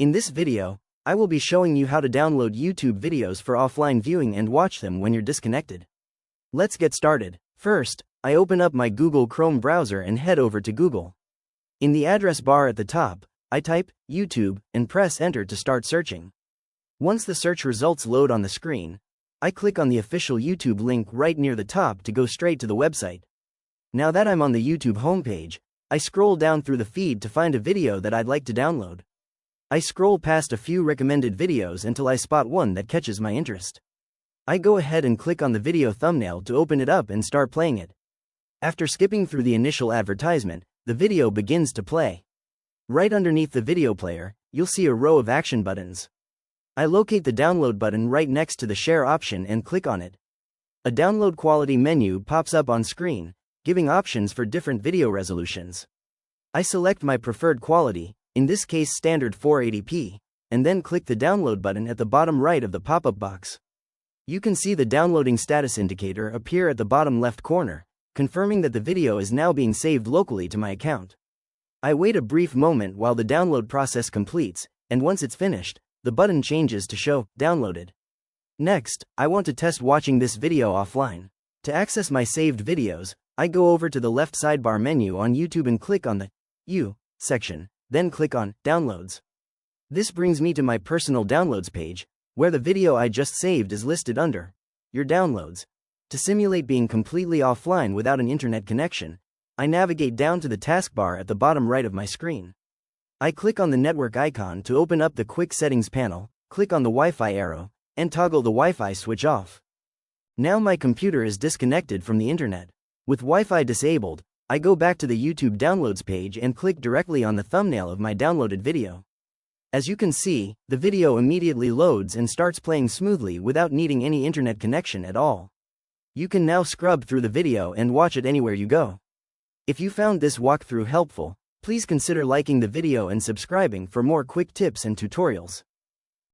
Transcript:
In this video, I will be showing you how to download YouTube videos for offline viewing and watch them when you're disconnected. Let's get started. First, I open up my Google Chrome browser and head over to Google. In the address bar at the top, I type YouTube and press enter to start searching. Once the search results load on the screen, I click on the official YouTube link right near the top to go straight to the website. Now that I'm on the YouTube homepage, I scroll down through the feed to find a video that I'd like to download. I scroll past a few recommended videos until I spot one that catches my interest. I go ahead and click on the video thumbnail to open it up and start playing it. After skipping through the initial advertisement, the video begins to play. Right underneath the video player, you'll see a row of action buttons. I locate the download button right next to the share option and click on it. A download quality menu pops up on screen, giving options for different video resolutions. I select my preferred quality, in this case standard 480p, and then click the download button at the bottom right of the pop-up box. You can see the downloading status indicator appear at the bottom left corner, confirming that the video is now being saved locally to my account. I wait a brief moment while the download process completes, and once it's finished, the button changes to show downloaded. Next, I want to test watching this video offline. To access my saved videos, I go over to the left sidebar menu on YouTube and click on the You section, then click on Downloads. This brings me to my personal downloads page, where the video I just saved is listed under Your Downloads. To simulate being completely offline without an internet connection, I navigate down to the taskbar at the bottom right of my screen. I click on the network icon to open up the Quick Settings panel, click on the Wi-Fi arrow, and toggle the Wi-Fi switch off. Now my computer is disconnected from the internet. With Wi-Fi disabled, I go back to the YouTube Downloads page and click directly on the thumbnail of my downloaded video. As you can see, the video immediately loads and starts playing smoothly without needing any internet connection at all. You can now scrub through the video and watch it anywhere you go. If you found this walkthrough helpful, please consider liking the video and subscribing for more quick tips and tutorials.